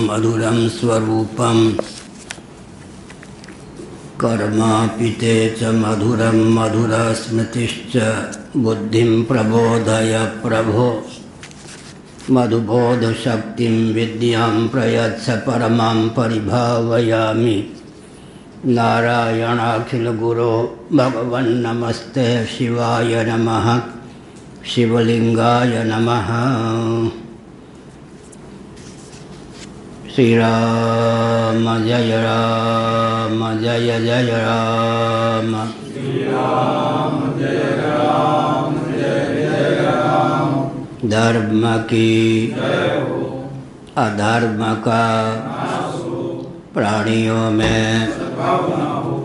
मधुरं स्वरूपं कर्मापिते च मधुरं मधुरस्मृतिश्च बुद्धिं प्रबोधय प्रभो मधुबोधशक्तिं विद्यां प्रयच्छ परमां परिभावयामि। नारायणाखिलगुरो भगवन्नमस्ते शिवाय नमः शिवलिंगाय नमः। श्री राम जय राम जय जय राम। श्री राम जय राम जय जय राम। धर्म की जय हो, अधर्म का नाश हो, प्राणियों में सद्भावना हो,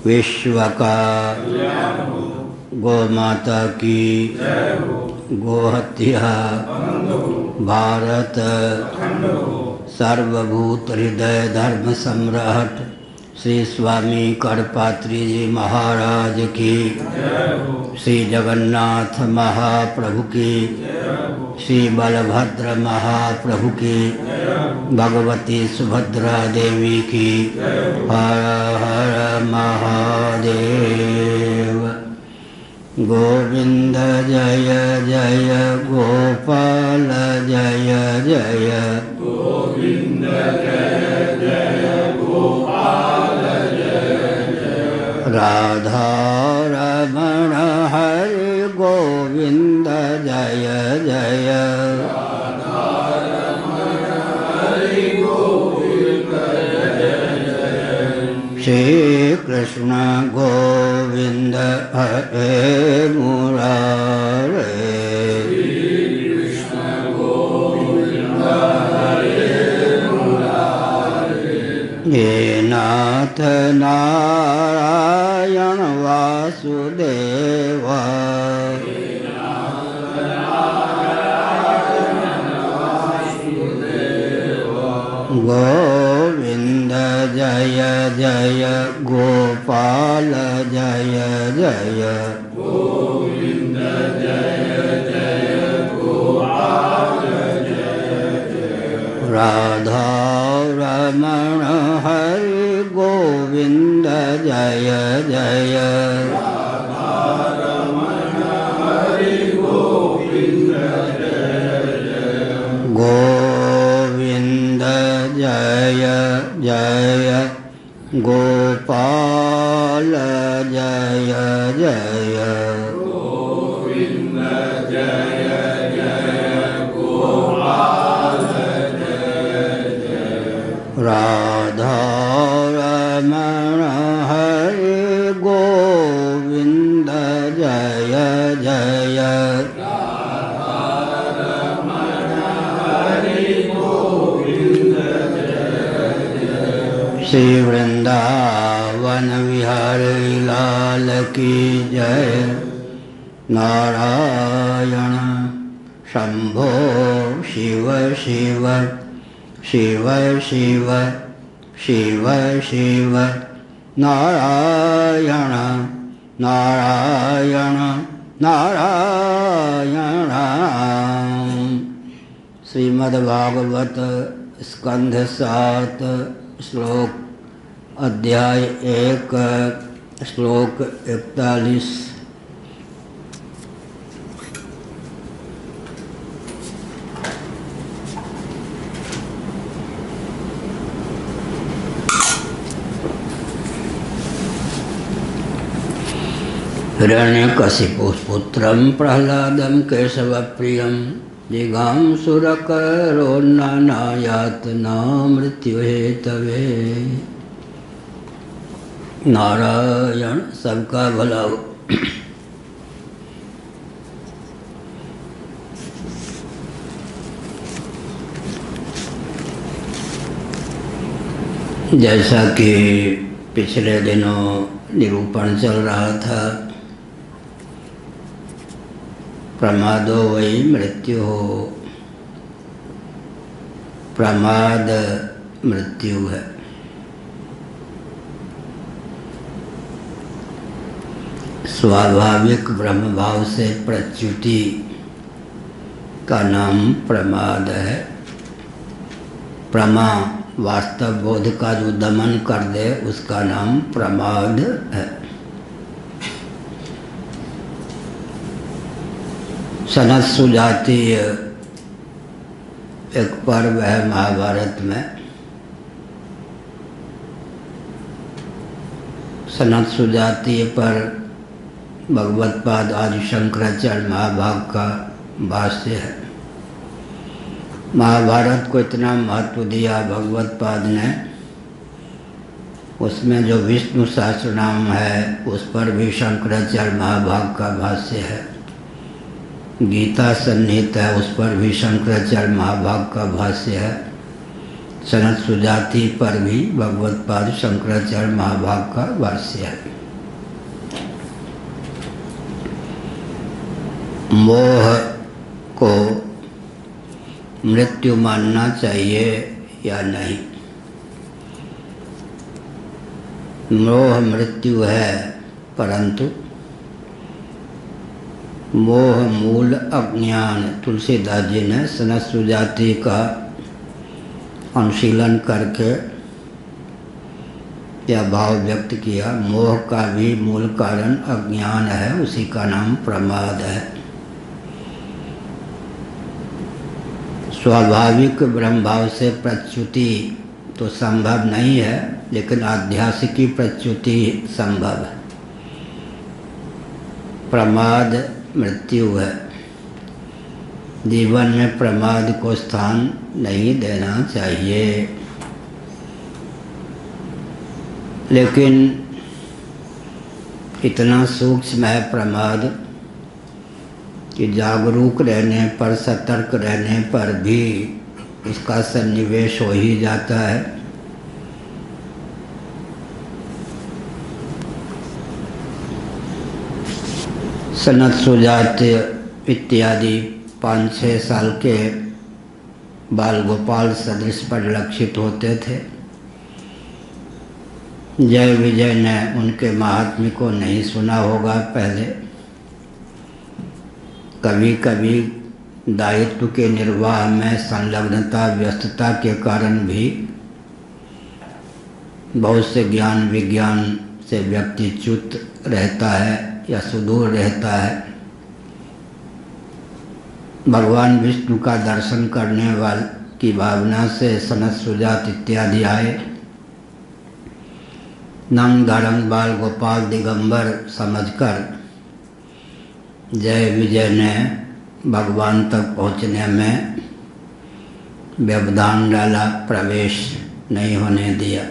विश्व का कल्याण हो, गोमाता की जय हो, गोहत्या आनंद हो, भारत अखंड हो, सर्वभूत हृदय धर्म सम्राट श्री स्वामी करपात्री जी महाराज की जय हो, श्री जगन्नाथ महाप्रभु की जय हो, श्री बलभद्र महाप्रभु की भगवती सुभद्रा देवी की हर हर महादेव। गोविंद जय जय गोपाल जय जय गोविंद जय जय गोपाल जय जय राधा रमण हरि गोविंद जय जय राधा रमण हरि गोविंद जय जय श्री कृष्ण गोविंद हरे मुरारे कृष्ण गोविंद हरे मुरारे। हे नाथ नारायण वासुदेवा गोविंद जय जय गोपाल जय जय गोविंद जय जय गोपाल जय जय राधा रमण हरि गोविंद जय जय राधा रमण हरि गोविंद जय जय गोविंद जय जय गोपाल जय जय गोविंद जय जय गोपाल जय जय राधा रमण हरि गोविंद जय जय राधा रमण हरि गोविंद जय जय श्री वृंदावन विहारी लाल की जय। नारायण शंभो शिव शिव शिव शिव शिव शिव नारायण नारायण नारायण। श्रीमद्भागवत स्कंध 7 श्लोक अध्याय 1 श्लोक 41। हिरण्यकशिपुपुत्रं प्रह्लादं केशवप्रियं जिघांसुरकरोन्नानायातना मृत्युहेतवे। नारायण सबका भला हो। जैसा कि पिछले दिनों निरूपण चल रहा था, प्रमादो वही मृत्यु हो। प्रमाद मृत्यु है। स्वाभाविक ब्रह्म भाव से प्रच्युति का नाम प्रमाद है। प्रमा वास्तव बोध का जो दमन कर दे उसका नाम प्रमाद है। सनत सुजातीय एक पर्व है महाभारत में। सनत सुजातीय पर भगवत्पाद आदि शंकराचार्य महाभाग का भाष्य है। महाभारत को इतना महत्व दिया भगवत्पाद ने, उसमें जो विष्णु सहस्रनाम है उस पर भी शंकराचार्य महाभाग का भाष्य है। गीता सन्निहित है, उस पर भी शंकराचार्य महाभाग का भाष्य है। सनत सुजाति पर भी भगवत्पाद शंकराचार्य महाभाग का भाष्य है। मोह को मृत्यु मानना चाहिए या नहीं? मोह मृत्यु है, परंतु मोह मूल अज्ञान। तुलसीदास जी ने सनत सुजाति का अनुशीलन करके यह भाव व्यक्त किया, मोह का भी मूल कारण अज्ञान है, उसी का नाम प्रमाद है। स्वाभाविक ब्रह्मभाव से प्रच्युति तो संभव नहीं है, लेकिन आध्यात्मिक प्रच्युति संभव है। प्रमाद मृत्यु है। जीवन में प्रमाद को स्थान नहीं देना चाहिए, लेकिन इतना सूक्ष्म है प्रमाद कि जागरूक रहने पर, सतर्क रहने पर भी उसका सन्निवेश हो ही जाता है। सनत सुजाति इत्यादि 5-6 साल के बाल गोपाल सदृश परिलक्षित होते थे। जय विजय ने उनके महात्म्य को नहीं सुना होगा पहले। कभी कभी दायित्व के निर्वाह में संलग्नता, व्यस्तता के कारण भी बहुत से ज्ञान विज्ञान से व्यक्ति च्युत रहता है या सुदूर रहता है। भगवान विष्णु का दर्शन करने वाल की भावना से सनत सुजात इत्यादि आए। नंग धरंग बाल गोपाल दिगंबर समझकर जय विजय ने भगवान तक पहुँचने में व्यवधान डाला, प्रवेश नहीं होने दिया।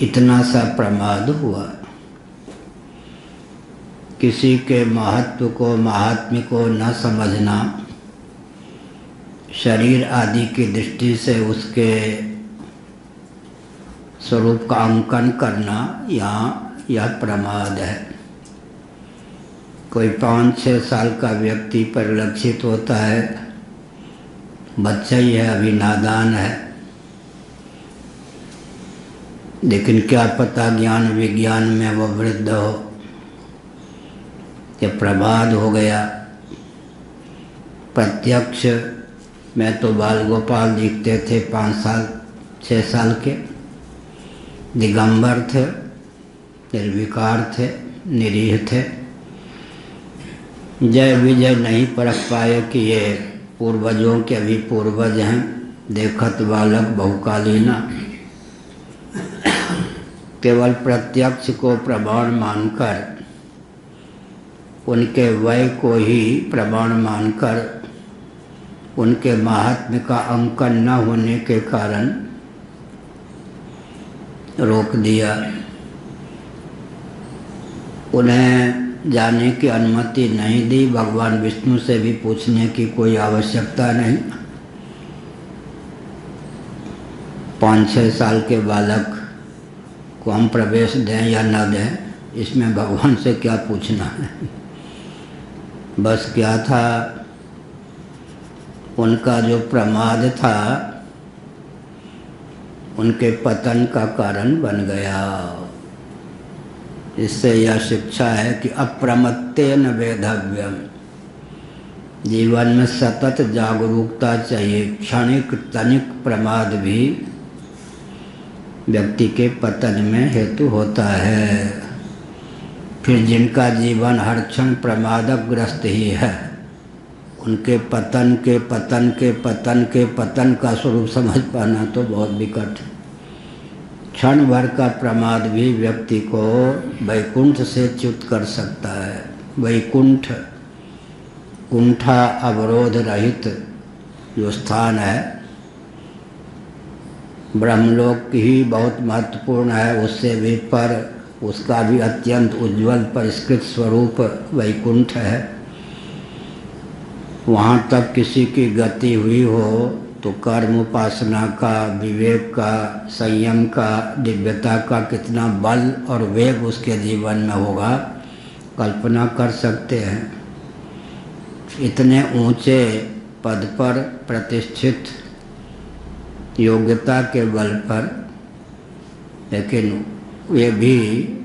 इतना सा प्रमाद हुआ। किसी के महत्व को, महात्म्य को न समझना, शरीर आदि की दृष्टि से उसके स्वरूप का अंकन करना, यहाँ यह प्रमाद है। कोई 5-6 साल का व्यक्ति परिलक्षित होता है, बच्चा ही है, अभी नादान है, लेकिन क्या पता ज्ञान विज्ञान में वो वृद्ध हो, कि प्रमाद हो गया। प्रत्यक्ष में तो बाल गोपाल दिखते थे 5-6 साल के, दिगंबर थे, निर्विकार थे, निरीह थे। जय विजय नहीं परख पाए कि ये पूर्वजों के भी पूर्वज हैं। देखत बालक बहुकालीना, केवल प्रत्यक्ष को प्रमाण मानकर, उनके वय को ही प्रमाण मानकर, उनके महात्म्य का अंकन न होने के कारण रोक दिया। उन्हें जाने की अनुमति नहीं दी। भगवान विष्णु से भी पूछने की कोई आवश्यकता नहीं। 5-6 साल के बालक को हम प्रवेश दें या न दें, इसमें भगवान से क्या पूछना है। बस क्या था, उनका जो प्रमाद था उनके पतन का कारण बन गया। इससे यह शिक्षा है कि अप्रमत्तेन वेधव्यम, जीवन में सतत जागरूकता चाहिए। क्षणिक तनिक प्रमाद भी व्यक्ति के पतन में हेतु होता है। फिर जिनका जीवन हर क्षण प्रमादग्रस्त ही है, उनके पतन के पतन के पतन के पतन का स्वरूप समझ पाना तो बहुत विकट। क्षण भर का प्रमाद भी व्यक्ति को वैकुंठ से च्युत कर सकता है। वैकुंठ कुंठा अवरोध रहित जो स्थान है, ब्रह्मलोक ही बहुत महत्वपूर्ण है, उससे भी पर उसका भी अत्यंत उज्ज्वल परिष्कृत स्वरूप वैकुंठ है। वहाँ तक किसी की गति हुई हो तो कर्म उपासना का, विवेक का, संयम का, दिव्यता का कितना बल और वेग उसके जीवन में होगा, कल्पना कर सकते हैं। इतने ऊंचे पद पर प्रतिष्ठित योग्यता के बल पर, लेकिन ये भी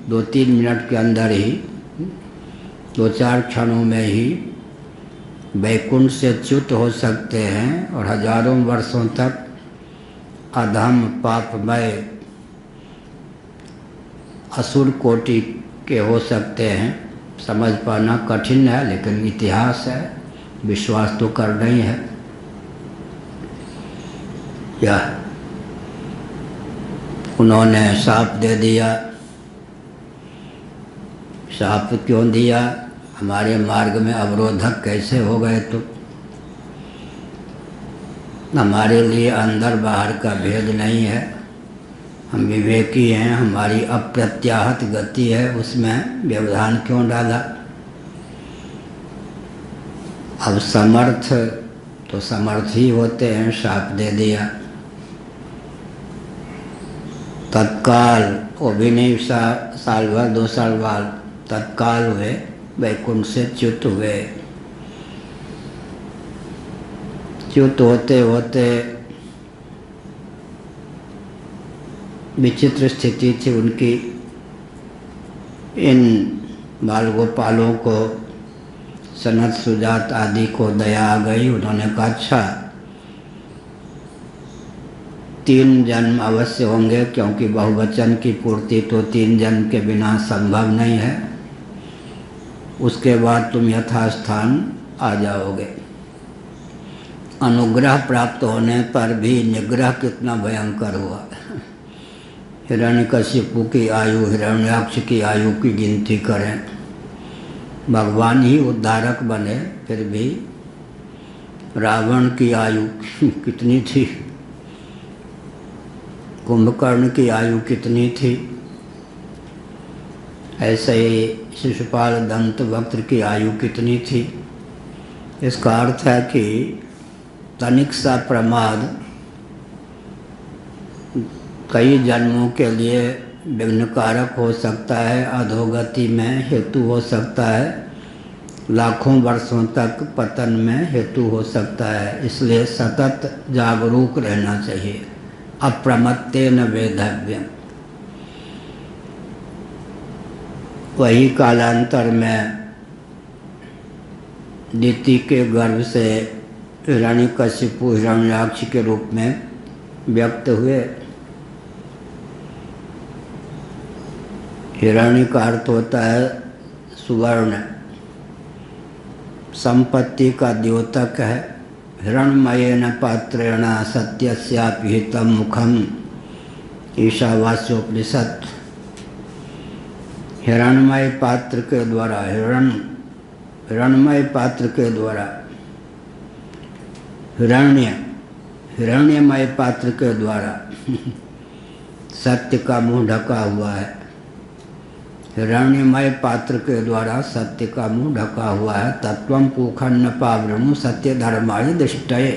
2-3 मिनट के अंदर ही, 2-4 क्षणों में ही वैकुंठ से च्युत हो सकते हैं और हजारों वर्षों तक अधम पापमय असुर कोटि के हो सकते हैं। समझ पाना कठिन है, लेकिन इतिहास है, विश्वास तो करना ही है। या उन्होंने शाप दे दिया। शाप क्यों दिया? हमारे मार्ग में अवरोधक कैसे हो गए? तो हमारे लिए अंदर बाहर का भेद नहीं है, हम विवेकी हैं, हमारी अप्रत्याहत गति है, उसमें व्यवधान क्यों डाला? अब समर्थ तो समर्थ ही होते हैं, शाप दे दिया। तत्काल वो भी नहीं, साल भर 2 साल बाद तत्काल हुए वैकुंठ से च्युत हुए। च्युत होते होते विचित्र स्थिति थी उनकी। इन बाल गोपालों को, सनत सुजात आदि को दया आ गई। उन्होंने कहा अच्छा 3 जन्म अवश्य होंगे, क्योंकि बहुवचन की पूर्ति तो 3 जन्म के बिना संभव नहीं है। उसके बाद तुम यथास्थान आ जाओगे। अनुग्रह प्राप्त होने पर भी निग्रह कितना भयंकर हुआ। हिरण्यकशिपु की आयु, हिरण्याक्ष की आयु की गिनती करें, भगवान ही उद्धारक बने, फिर भी रावण की आयु कितनी थी, कुंभकर्ण की आयु कितनी थी, ऐसे ही शिशुपाल दंत वक्त्र की आयु कितनी थी। इसका अर्थ है कि तनिक सा प्रमाद कई जन्मों के लिए विघ्नकारक हो सकता है, अधोगति में हेतु हो सकता है, लाखों वर्षों तक पतन में हेतु हो सकता है। इसलिए सतत जागरूक रहना चाहिए। अप्रमत्तेन वेधव्यम्। वही कालांतर में दिति के गर्भ से हिरण्यकशिपु हिरण्याक्ष के रूप में व्यक्त हुए। हिरण्य का अर्थ होता है सुवर्ण, संपत्ति का द्योतक है। हिरण्मयेन पात्रेण सत्यस्यापि हितं मुखम्, ईशावास्योपनिषद। हिरण्मय पात्र के द्वारा, हिरण्मय पात्र के द्वारा, हिरण्यमय पात्र के द्वारा सत्य का मुंह ढका हुआ है। हिरण्यमय पात्र के द्वारा सत्य का मुंह ढका हुआ है। तत्वं पूखन्न पावृणु सत्य धर्माय दृष्टये।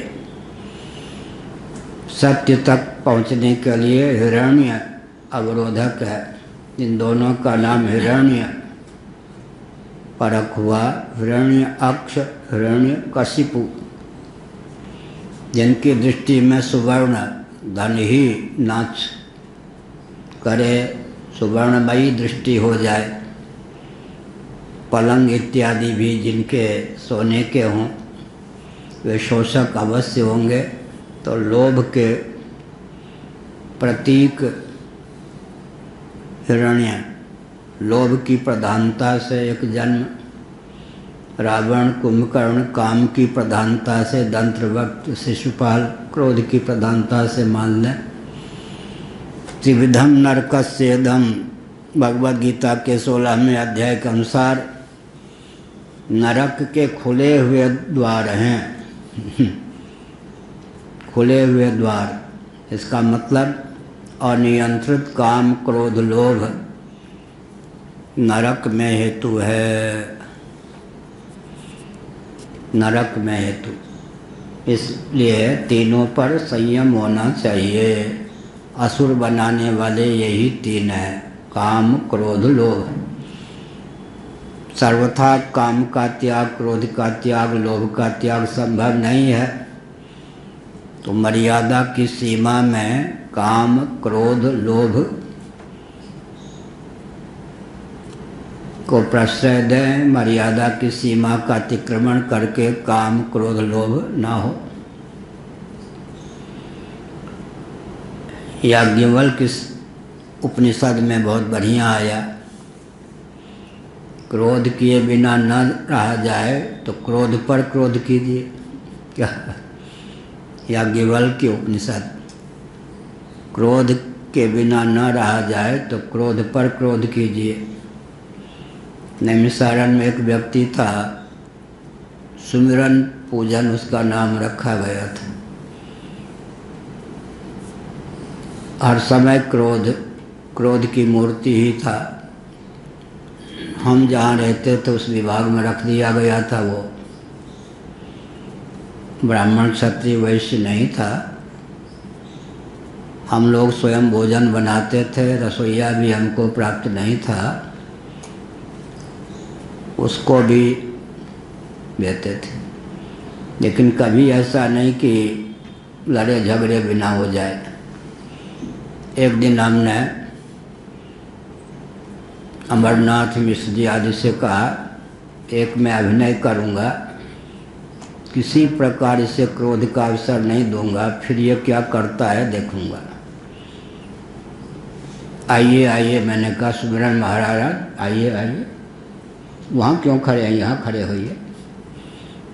सत्य तक पहुँचने के लिए हिरण्य अवरोधक है। इन दोनों का नाम हिरण्य परख हुआ। हिरण्य अक्ष, हिरण्य कशिपु, जिनकी दृष्टि में सुवर्ण धन ही नाच करे, सुवर्णमयी दृष्टि हो जाए, पलंग इत्यादि भी जिनके सोने के हों, वे शोषक अवश्य होंगे। तो लोभ के प्रतीक हिरण्य, लोभ की प्रधानता से एक जन्म, रावण कुंभकर्ण काम की प्रधानता से दंत्रवक्त शिशुपाल, क्रोध की प्रधानता से मान लें त्रिविधम नरकस्येदम, भगवद गीता के 16वें अध्याय के अनुसार नरक के खुले हुए द्वार हैं। खुले हुए द्वार, इसका मतलब अनियंत्रित काम क्रोध लोभ नरक में हेतु है, नरक में हेतु। इसलिए तीनों पर संयम होना चाहिए। असुर बनाने वाले यही तीन हैं, काम क्रोध लोभ। सर्वथा काम का त्याग, क्रोध का त्याग, लोभ का त्याग संभव नहीं है। तो मर्यादा की सीमा में काम क्रोध लोभ को प्रश्रय दें, मर्यादा की सीमा का अतिक्रमण करके काम क्रोध लोभ ना हो। याज्ञवल्क्य किस उपनिषद में बहुत बढ़िया आया, क्रोध किए बिना न रहा जाए तो क्रोध पर क्रोध कीजिए। क्या याज्ञवल्क्य उपनिषद, क्रोध के बिना न रहा जाए तो क्रोध पर क्रोध कीजिए। नैमिषारण्य में एक व्यक्ति था, सुमिरन पूजन उसका नाम रखा गया था। हर समय क्रोध, क्रोध की मूर्ति ही था। हम जहाँ रहते थे उस विभाग में रख दिया गया था। वो ब्राह्मण क्षत्रिय वैश्य नहीं था। हम लोग स्वयं भोजन बनाते थे, रसोईया भी हमको प्राप्त नहीं था, उसको भी देते थे। लेकिन कभी ऐसा नहीं कि लड़े झगड़े बिना हो जाए। एक दिन हमने अमरनाथ मिश्र जी आदि से कहा, एक मैं अभिनय करूँगा, किसी प्रकार इसे क्रोध का अवसर नहीं दूंगा, फिर ये क्या करता है देखूँगा। आइए आइए, मैंने कहा सुमिरन महाराज आइए आइए। वहाँ क्यों खड़े हैं, यहाँ खड़े होइए।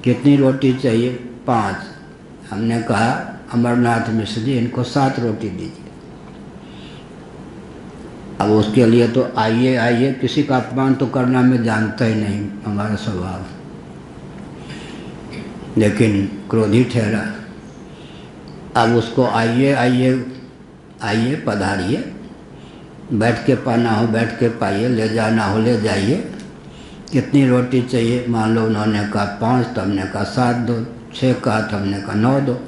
कितनी रोटी चाहिए? 5। हमने कहा अमरनाथ मिश्र जी इनको 7 रोटी दीजिए। अब उसके लिए तो आइए आइए, किसी का अपमान तो करना मैं जानता ही नहीं, हमारा स्वभाव। लेकिन क्रोधी ठहरा। अब उसको आइए आइए आइए पधारिए, बैठ के पाना हो बैठ के पाइए, ले जाना हो ले जाइए। कितनी रोटी चाहिए? मान लो उन्होंने कहा 5, तो हमने कहा 7 दो, 6 कहा तो हमने कहा 9 दो।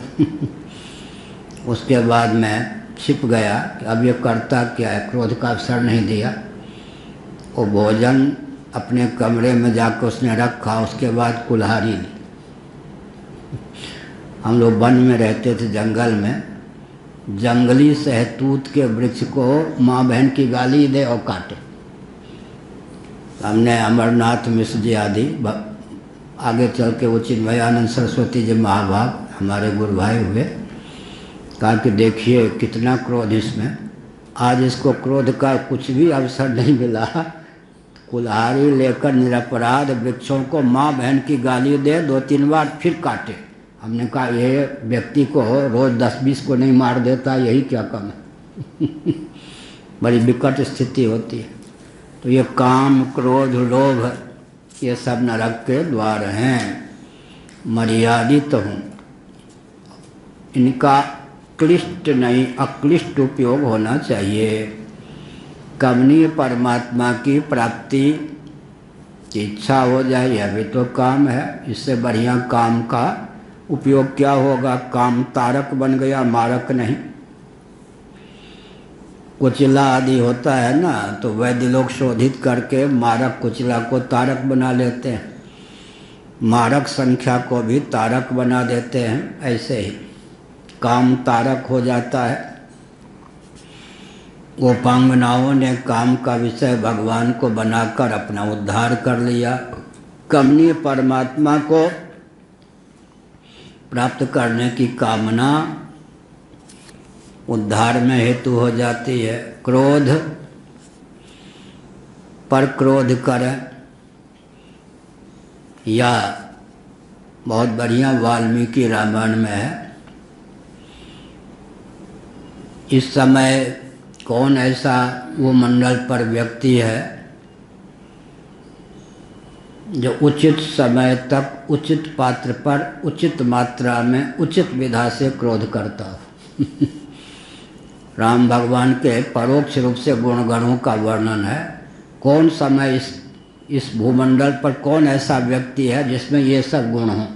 उसके बाद मैं छिप गया कि अब ये करता क्या है, क्रोध का अवसर नहीं दिया। वो भोजन अपने कमरे में जाकर उसने रखा। उसके बाद कुल्हाड़ी ली। हम लोग वन में रहते थे, जंगल में। जंगली सहतूत के वृक्ष को माँ बहन की गाली दे और काटे। हमने अमरनाथ मिश्र जी आदि, आगे चल के वो चिन्मयानंद सरस्वती जी महाभाग हमारे गुरु भाई हुए, कहा कि देखिए कितना क्रोध इसमें, आज इसको क्रोध का कुछ भी अवसर नहीं मिला। कुल्हाड़ी लेकर निरपराध वृक्षों को माँ बहन की गाली दे, 2-3 बार फिर काटे। हमने कहा ये व्यक्ति को रोज़ 10-20 को नहीं मार देता, यही क्या कम है। बड़ी विकट स्थिति होती है। तो ये काम क्रोध लोभ ये सब नरक के द्वार हैं। मर्यादित हूँ, इनका क्लिष्ट नहीं अक्लिष्ट उपयोग होना चाहिए। कमनीय परमात्मा की प्राप्ति की इच्छा हो जाए, यह भी तो काम है। इससे बढ़िया काम का उपयोग क्या होगा? काम तारक बन गया, मारक नहीं। कुचला आदि होता है ना, तो वैद्य लोग शोधित करके मारक कुचला को तारक बना लेते हैं, मारक संख्या को भी तारक बना देते हैं। ऐसे ही काम तारक हो जाता है। गोपांगनाओं ने काम का विषय भगवान को बनाकर अपना उद्धार कर लिया। कमनीय परमात्मा को प्राप्त करने की कामना उद्धार में हेतु हो जाती है। क्रोध पर क्रोध करें, या बहुत बढ़िया वाल्मीकि रामायण में है, इस समय कौन ऐसा वो मंडल पर व्यक्ति है जो उचित समय तक उचित पात्र पर उचित मात्रा में उचित विधा से क्रोध करता हो। राम भगवान के परोक्ष रूप से गुणगणों का वर्णन है। कौन समय इस भूमंडल पर कौन ऐसा व्यक्ति है जिसमें ये सब गुण हों।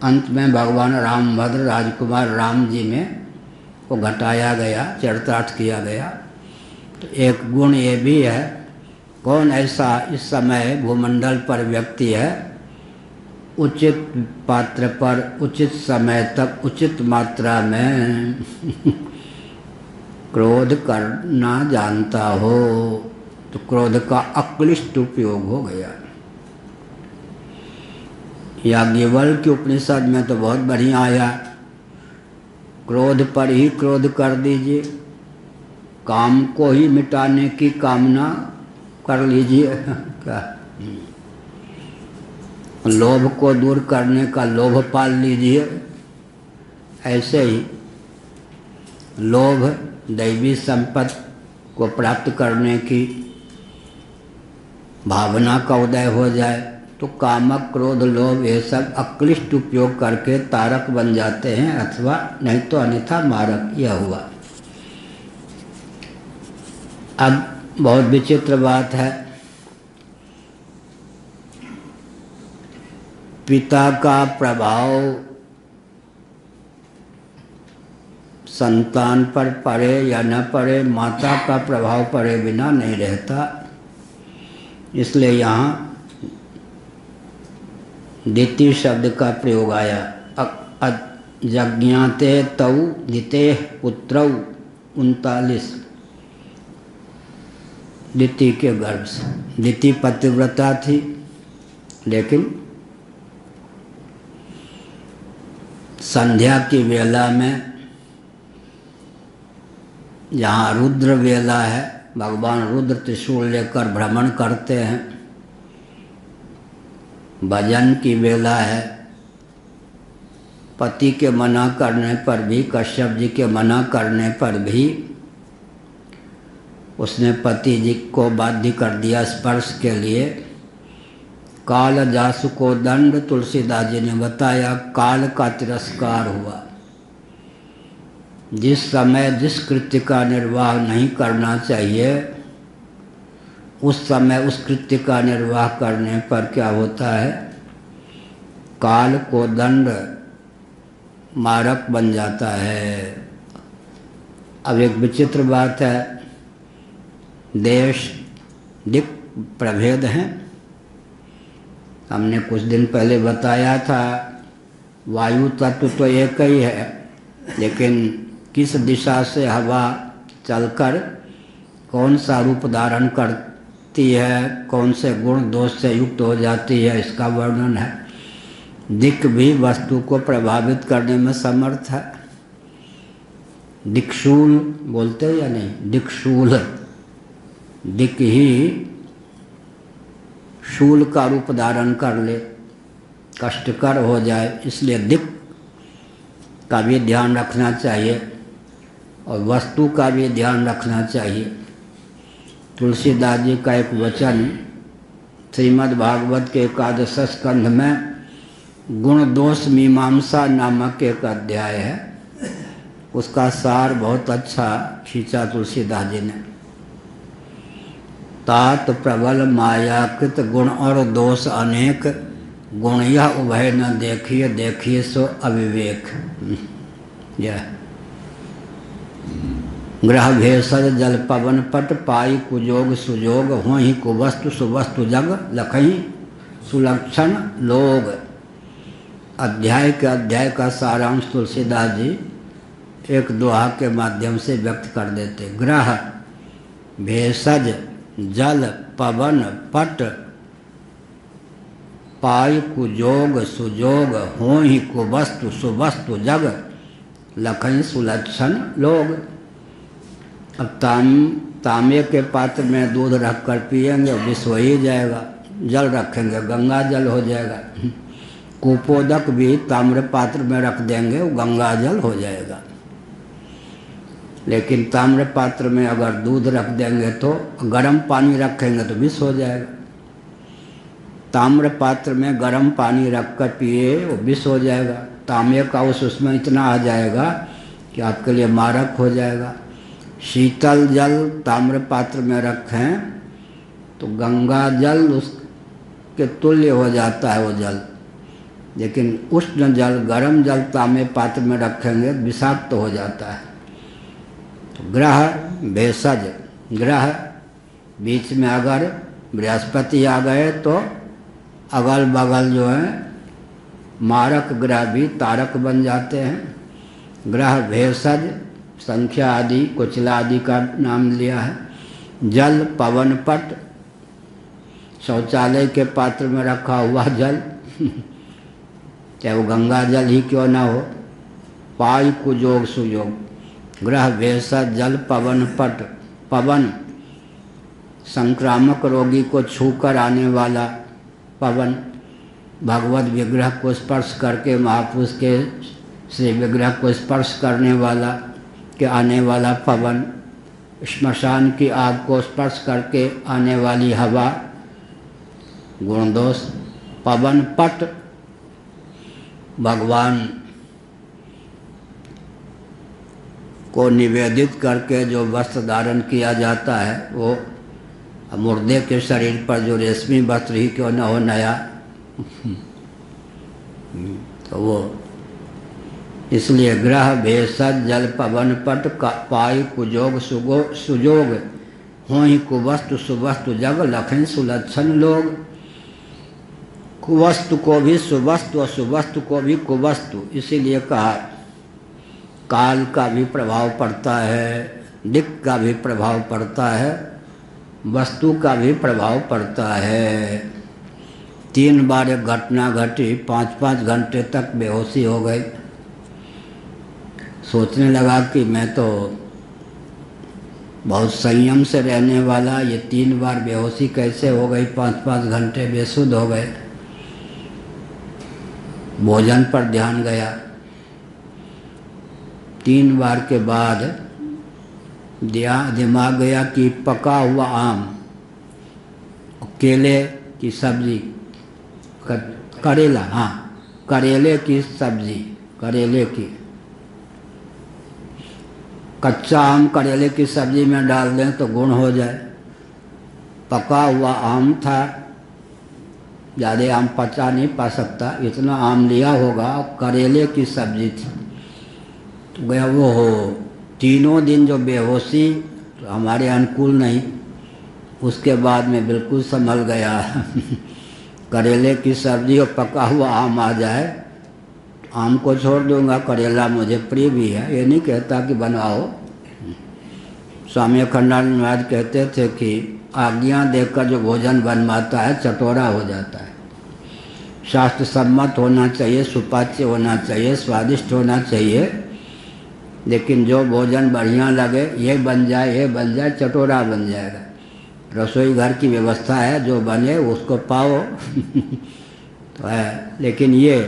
अंत में भगवान रामभद्र राजकुमार राम जी में को घटाया गया, चरितार्थ किया गया। तो एक गुण ये भी है, कौन ऐसा इस समय भूमंडल पर व्यक्ति है उचित पात्र पर उचित समय तक उचित मात्रा में क्रोध करना जानता हो। तो क्रोध का अक्लिष्ट उपयोग हो गया। याज्ञवल्क्य के उपनिषद में तो बहुत बढ़िया आया, क्रोध पर ही क्रोध कर दीजिए, काम को ही मिटाने की कामना कर लीजिए। क्या लोभ को दूर करने का लोभ पाल लीजिए। ऐसे ही लोभ दैवी संपत्ति को प्राप्त करने की भावना का उदय हो जाए तो कामक क्रोध लोभ ये सब अक्लिष्ट उपयोग करके तारक बन जाते हैं, अथवा नहीं तो अन्यथा मारक। यह हुआ। अब बहुत विचित्र बात है, पिता का प्रभाव संतान पर पड़े या न पड़े, माता का प्रभाव पड़े बिना नहीं रहता। इसलिए यहाँ दिति शब्द का प्रयोग आया। जज्ञाते तौ दिते पुत्रौ 39 दिति के गर्भ से। दिति पतिव्रता थी, लेकिन संध्या की वेला में जहाँ रुद्र वेला है, भगवान रुद्र त्रिशूल लेकर भ्रमण करते हैं, भजन की वेला है, पति के मना करने पर भी, कश्यप जी के मना करने पर भी उसने पति जी को बाध्य कर दिया स्पर्श के लिए। काल जासु को दंड तुलसीदास जी ने बताया, काल का तिरस्कार हुआ। जिस समय जिस कृत्य का निर्वाह नहीं करना चाहिए, उस समय उस कृत्य का निर्वाह करने पर क्या होता है, काल को दंड मारक बन जाता है। अब एक विचित्र बात है, देश दिक् प्रभेद हैं। हमने कुछ दिन पहले बताया था, वायु तत्व तो एक ही है, लेकिन किस दिशा से हवा चलकर कौन सा रूप धारण करती है, कौन से गुण दोष से युक्त हो जाती है, इसका वर्णन है। दिक् भी वस्तु को प्रभावित करने में समर्थ है। दिक्शूल बोलते या नहीं, दिक्शूल, दिक् ही शूल का रूप धारण कर ले, कष्टकर हो जाए, इसलिए दिक् का भी ध्यान रखना चाहिए और वस्तु का भी ध्यान रखना चाहिए। तुलसीदास जी का एक वचन श्रीमद् भागवत के 11 स्कंध में गुण दोष मीमांसा नामक एक अध्याय है, उसका सार बहुत अच्छा खींचा तुलसीदास जी ने। तात प्रबल मायाकृत गुण और दोष अनेक, गुण यह उभय न देखिए, देखिए सो अविवेक। यह ग्रह भेषज जल पवन पट, पाई कुजोग सुजोग, हो ही कुवस्तु सुवस्तु जग, लखही सुलक्षण लोग। अध्याय के अध्याय का सारांश तुलसीदास जी एक दोहा के माध्यम से व्यक्त कर देते। ग्रह भेषज जल पवन पट, पाई कुजोग सुजोग हो ही कुवस्तु सुवस्तु जग लखन सुलक्षण लोग। अब तांबे के पात्र में दूध रख कर पिएंगे विष हो ही जाएगा, जल रखेंगे गंगा जल हो जाएगा। कुपोदक भी ताम्र पात्र में रख देंगे वो गंगा जल हो जाएगा। लेकिन ताम्र पात्र में अगर दूध रख देंगे तो गर्म पानी रखेंगे तो विष हो जाएगा। ताम्र पात्र में गर्म पानी रख कर पिए वो विष हो जाएगा। तांबे का उसमें इतना आ जाएगा कि आपके लिए मारक हो जाएगा। शीतल जल ताम्र पात्र में रखें तो गंगा जल उसके तुल्य हो जाता है वो जल। लेकिन उष्ण जल गर्म जल तांबे पात्र में रखेंगे विषाक्त हो जाता है। तो ग्रह भेषज, ग्रह बीच में अगर बृहस्पति आ गए तो अगल बगल जो है मारक ग्रह भी तारक बन जाते हैं। ग्रह भेषज संख्या आदि कुचला आदि का नाम लिया है। जल पवन पट, शौचालय के पात्र में रखा हुआ जल चाहे वो गंगा जल ही क्यों ना हो। पाई कुजोग सुयोग, ग्रह भेषज जल पवन पट। पवन संक्रामक रोगी को छूकर आने वाला पवन, भगवत विग्रह को स्पर्श करके महापुरुष के श्री विग्रह को स्पर्श करने वाला के आने वाला पवन, श्मशान की आग को स्पर्श करके आने वाली हवा, गुणदोष। पवन पट, भगवान को निवेदित करके जो वस्त्र धारण किया जाता है वो मुर्दे के शरीर पर जो रेशमी वस्त्र ही क्यों न हो नया तो वो इसलिए ग्रह भेषज जल पवन पट पाई कुजोग सुजोग हो ही कुवस्तु सुवस्तु जग लखन सुलक्षण लोग। कुवस्तु को भी सुवस्तु और सुवस्तु को भी कुवस्तु इसीलिए कहा। काल का भी प्रभाव पड़ता है, दिक् का भी प्रभाव पड़ता है, वस्तु का भी प्रभाव पड़ता है। 3 बार एक घटना घटी, 5-5 घंटे तक बेहोशी हो गई। सोचने लगा कि मैं तो बहुत संयम से रहने वाला, ये 3 बार बेहोशी कैसे हो गई, 5-5 घंटे बेसुध हो गए। भोजन पर ध्यान गया। 3 बार के बाद दिमाग गया कि पका हुआ आम, केले की सब्जी, करेला, हाँ करेले की सब्जी, करेले की कच्चा आम करेले की सब्जी में डाल दें तो गुण हो जाए। पका हुआ आम था, ज़्यादा आम पचा नहीं पा सकता, इतना आम लिया होगा, करेले की सब्जी थी। तो गया वो हो 3 दिन जो बेहोशी तो हमारे अनुकूल नहीं, उसके बाद में बिल्कुल संभल गया। करेले की सब्जी और पका हुआ आम आ जाए आम को छोड़ दूंगा, करेला मुझे प्रिय भी है, ये नहीं कहता कि बनवाओ। स्वामी अखंडानंद महाराज कहते थे कि आज्ञा देकर जो भोजन बनवाता है चटोरा हो जाता है। शास्त्र सम्मत होना चाहिए, सुपाच्य होना चाहिए, स्वादिष्ट होना चाहिए, लेकिन जो भोजन बढ़िया लगे ये बन जाए चटोरा बन जाएगा। रसोई घर की व्यवस्था है, जो बने उसको पाओ तो है। लेकिन ये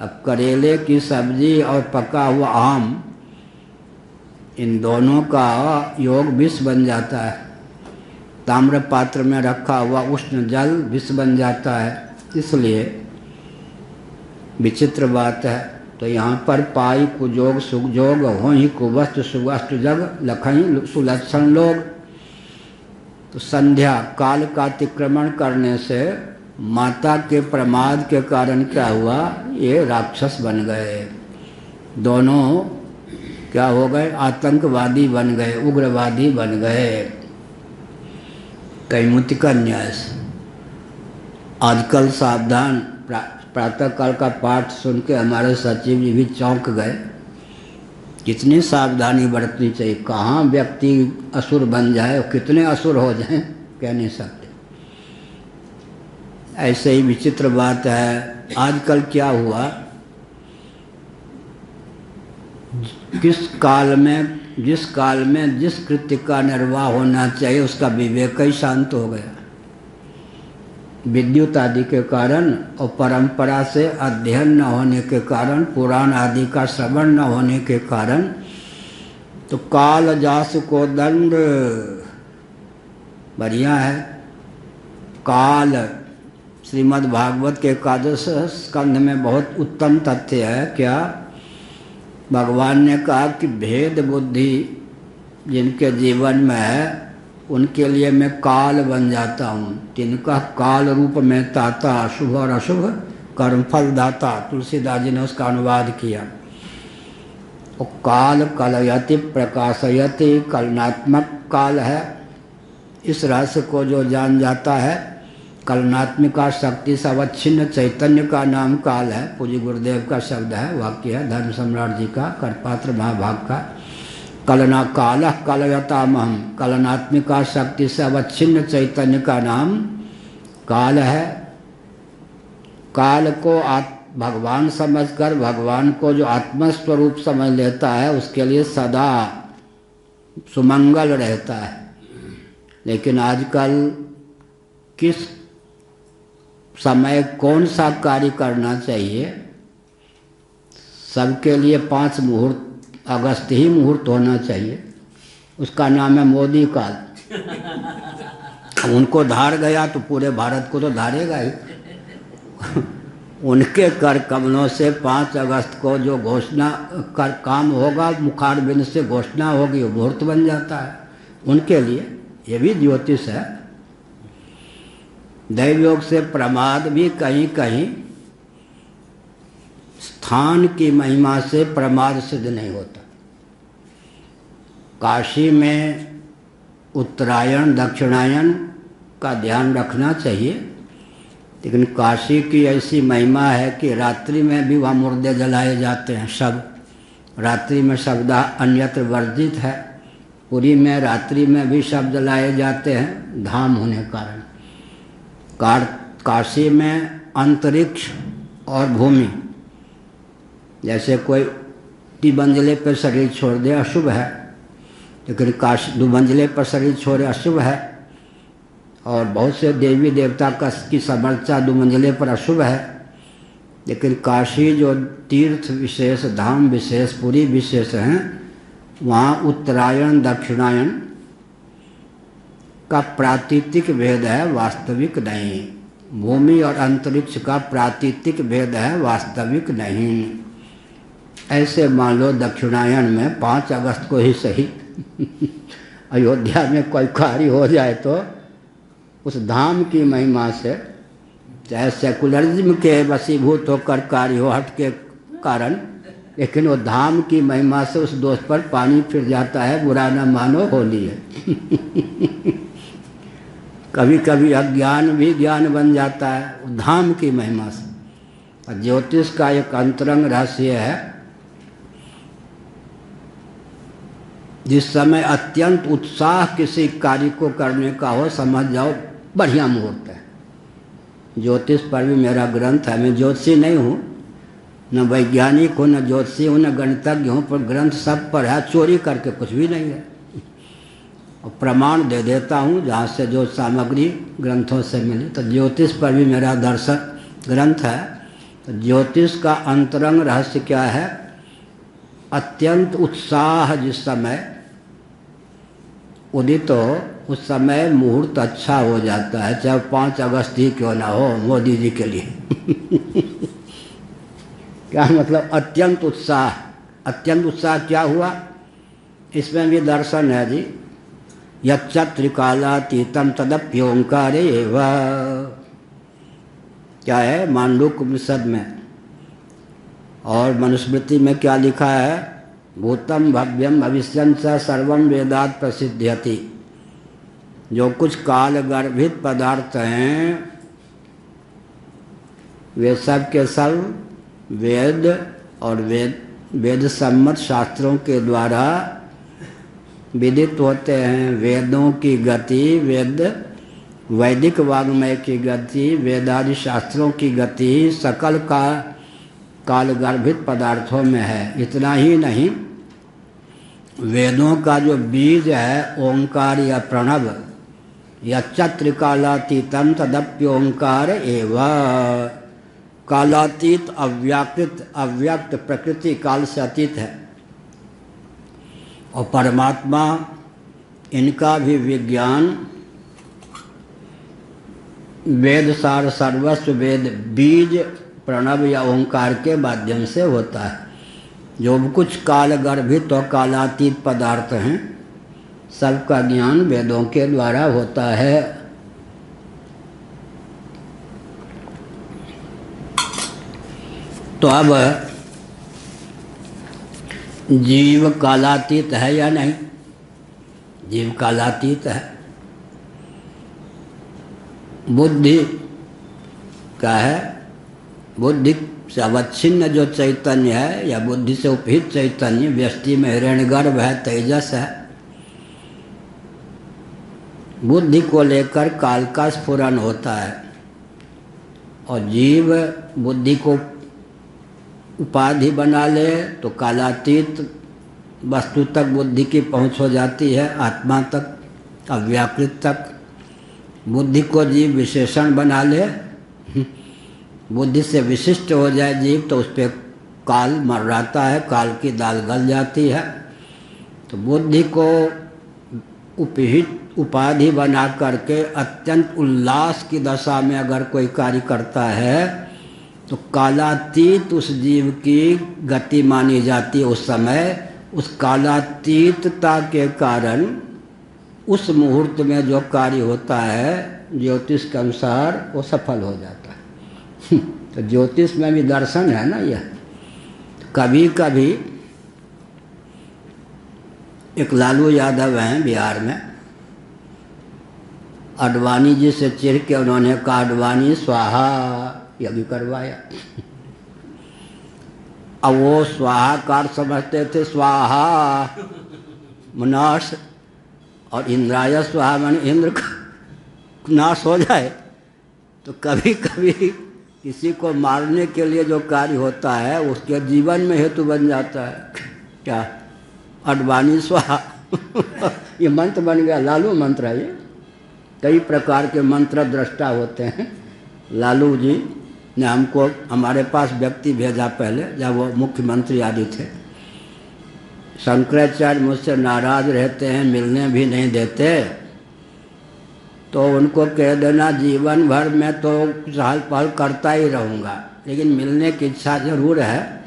अब करेले की सब्जी और पका हुआ आम, इन दोनों का योग विष बन जाता है। ताम्र पात्र में रखा हुआ उष्ण जल विष बन जाता है। इसलिए विचित्र बात है। तो यहाँ पर पाई कुजोग सुजोग हो ही कुवस्तु सुवस्तु जग लखई सुलक्षण लोग। तो संध्या काल का अतिक्रमण करने से माता के प्रमाद के कारण क्या हुआ, ये राक्षस बन गए। दोनों क्या हो गए, आतंकवादी बन गए, उग्रवादी बन गए। कैमुति का न्याय। आजकल सावधान, प्रातःकाल का पाठ सुन के हमारे सचिव जी भी चौंक गए। कितनी सावधानी बरतनी चाहिए, कहाँ व्यक्ति असुर बन जाए और कितने असुर हो जाएं कह नहीं सकते। ऐसे ही विचित्र बात है, आजकल क्या हुआ, जिस काल में जिस कृत्य का निर्वाह होना चाहिए उसका विवेक ही शांत हो गया। विद्युत आदि के कारण और परंपरा से अध्ययन न होने के कारण, पुराण आदि का श्रवण न होने के कारण, तो काल जास को दंड, बढ़िया है। काल श्रीमद् भागवत के एकादश स्कंध में बहुत उत्तम तथ्य है। क्या भगवान ने कहा कि भेद बुद्धि जिनके जीवन में है उनके लिए मैं काल बन जाता हूँ, तिनका काल रूप में ताता, शुभ और अशुभ कर्मफल दाता। तुलसीदास जी ने उसका अनुवाद किया। और काल कलयति प्रकाशयति, कलनात्मक काल है। इस रहस्य को जो जान जाता है, कलनात्मिका शक्ति से अवच्छिन्न चैतन्य का नाम काल है। पूज्य गुरुदेव का शब्द है, वाक्य है धर्म सम्राट जी का, करपात्र महाभाग का। कलना काल कलयतामहम, कलनात्मिका शक्ति से अवच्छिन्न चैतन्य का नाम काल है। काल को भगवान समझकर, भगवान को जो आत्मस्वरूप समझ लेता है उसके लिए सदा सुमंगल रहता है। लेकिन आजकल किस समय कौन सा कार्य करना चाहिए, सबके लिए 5 मुहूर्त, अगस्त ही मुहूर्त होना चाहिए। उसका नाम है मोदी काल। उनको धार गया तो पूरे भारत को तो धारेगा ही। उनके कर कमलों से 5 अगस्त को जो घोषणा कर काम होगा, मुखारबिंद से घोषणा होगी, वो मुहूर्त बन जाता है उनके लिए। ये भी ज्योतिष है। दैवयोग से प्रमाद भी कहीं कहीं, स्थान की महिमा से प्रमाद सिद्ध नहीं होता। काशी में उत्तरायण दक्षिणायन का ध्यान रखना चाहिए, लेकिन काशी की ऐसी महिमा है कि रात्रि में भी वहाँ मुर्दे जलाए जाते हैं। सब रात्रि में शब्द अन्यत्र वर्जित है। पुरी में रात्रि में भी शब्द जलाए जाते हैं, धाम होने कारण। काशी में अंतरिक्ष और भूमि, जैसे कोई 2 मंजिले पर शरीर छोड़ दे अशुभ है, लेकिन काशी 2 मंजिले पर शरीर छोड़े अशुभ है। और बहुत से देवी देवता की समर्चा 2 मंजिले पर अशुभ है। लेकिन काशी जो तीर्थ विशेष, धाम विशेष, पुरी विशेष हैं, वहाँ उत्तरायण दक्षिणायन का प्रातीतिक भेद है, वास्तविक नहीं। भूमि और अंतरिक्ष का प्रातीतिक भेद है, वास्तविक नहीं। ऐसे मान लो दक्षिणायन में 5 अगस्त को ही सही अयोध्या में कोई कार्य हो जाए तो उस धाम की महिमा से, चाहे सेकुलरिज्म के वशीभूत होकर कार्य हो हट के कारण, लेकिन वो धाम की महिमा से उस दोस्त पर पानी फिर जाता है। बुरा न मानो, होली है। कभी कभी अज्ञान भी ज्ञान बन जाता है धाम की महिमा से। और ज्योतिष का एक अंतरंग रहस्य है, जिस समय अत्यंत उत्साह किसी कार्य को करने का हो, समझ जाओ बढ़िया मुहूर्त है। ज्योतिष पर भी मेरा ग्रंथ है। मैं ज्योतिषी नहीं हूँ, न वैज्ञानिक हूँ, न ज्योतिषी हूँ, न गणितज्ञ हूँ, पर ग्रंथ सब पर है। चोरी करके कुछ भी नहीं है। और प्रमाण दे देता हूँ जहाँ से जो सामग्री ग्रंथों से मिली। तो ज्योतिष पर भी मेरा दर्शन ग्रंथ है। तो ज्योतिष का अंतरंग रहस्य क्या है? अत्यंत उत्साह जिस समय उदित हो, उस समय मुहूर्त अच्छा हो जाता है, चाहे 5 अगस्त ही क्यों ना हो मोदी जी के लिए। क्या मतलब अत्यंत उत्साह? अत्यंत उत्साह क्या हुआ? इसमें भी दर्शन है जी। यच्चत्रिकालातीतं तदप्योंकारे एव, क्या है मांडूक्य उपनिषद में। और मनुस्मृति में क्या लिखा है? भूतम भव्यम भविष्यं च सर्वं वेदात् प्रसिद्ध्यति। जो कुछ काल गर्भित पदार्थ हैं वे सब के सब वेद और वेद सम्मत शास्त्रों के द्वारा विदित होते हैं। वेदों की गति वेद वैदिक वाङ्मय की गति, वेदादि शास्त्रों की गति सकल का कालगर्भित पदार्थों में है। इतना ही नहीं, वेदों का जो बीज है ओंकार या प्रणव यच्च कालातीतम तदप्योंकार एवं, कालातीत अव्यक्त प्रकृति काल से अतीत है। और परमात्मा, इनका भी विज्ञान वेद सार सर्वस्व वेद बीज प्रणव या ओंकार के माध्यम से होता है। जो कुछ काल गर्भित और कालातीत पदार्थ हैं, सबका ज्ञान वेदों के द्वारा होता है। तो अब जीव कालातीत है या नहीं? जीव कालातीत है। बुद्धि क्या है? बुद्धि से अवच्छिन्न जो चैतन्य है या बुद्धि से उपहित चैतन्य, व्यष्टि में हिरण्यगर्भ है, तेजस है। बुद्धि को लेकर काल का स्फुरन होता है और जीव बुद्धि को उपाधि बना ले तो कालातीत वस्तु तक बुद्धि की पहुंच हो जाती है, आत्मा तक, अव्याकृत तक। बुद्धि को जीव विशेषण बना ले, बुद्धि से विशिष्ट हो जाए जीव, तो उस पर काल मर्राता है, काल की दाल गल जाती है। तो बुद्धि को उपहित उपाधि बना करके अत्यंत उल्लास की दशा में अगर कोई कार्य करता है तो कालातीत उस जीव की गति मानी जाती है। उस समय उस कालातीतता के कारण उस मुहूर्त में जो कार्य होता है ज्योतिष के अनुसार वो सफल हो जाता है। तो ज्योतिष में भी दर्शन है ना यह। कभी कभी एक लालू यादव हैं बिहार में, अडवाणी जी से चिढ़ के उन्होंने कहा अडवाणी स्वाहा यज्ञ करवाया। अब वो स्वाहाकार समझते थे, स्वाहा नाश, और इंद्राय स्वाहा माने इंद्र का नाश हो जाए। तो कभी कभी किसी को मारने के लिए जो कार्य होता है उसके जीवन में हेतु बन जाता है। क्या? अडवाणी स्वाहा ये मंत्र बन गया, लालू मंत्र है ये। कई प्रकार के मंत्र दृष्टा होते हैं। लालू जी ने हमको, हमारे पास व्यक्ति भेजा पहले जब वो मुख्यमंत्री आदि थे। शंकराचार्य मुझसे नाराज रहते हैं, मिलने भी नहीं देते, तो उनको कह देना जीवन भर मैं तो चहल पहल करता ही रहूँगा, लेकिन मिलने की इच्छा जरूर है।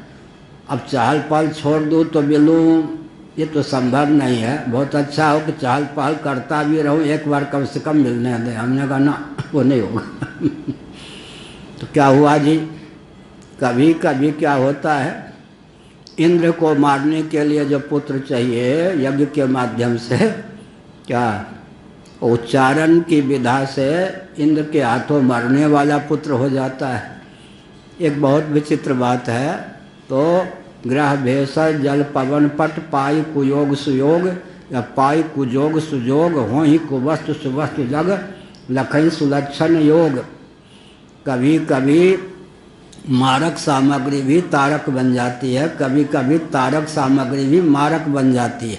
अब चहल पहल छोड़ दूँ तो मिलूँ, ये तो संभव नहीं है। बहुत अच्छा हो कि चहल पहल करता भी रहूँ, एक बार कम से कम मिलने दे। हमने कहा ना, वो नहीं होगा। तो क्या हुआ जी, कभी कभी क्या होता है, इंद्र को मारने के लिए जो पुत्र चाहिए यज्ञ के माध्यम से, क्या उच्चारण की विधा से इंद्र के हाथों मरने वाला पुत्र हो जाता है। एक बहुत विचित्र बात है। तो ग्रह भेषज जल पवन पट पाई कुयोग सुयोग, या पाई कुजोग सुजोग हो ही कुवस्तु सुवस्तु जग लखई सुलक्षण योग। कभी कभी मारक सामग्री भी तारक बन जाती है, कभी कभी तारक सामग्री भी मारक बन जाती है।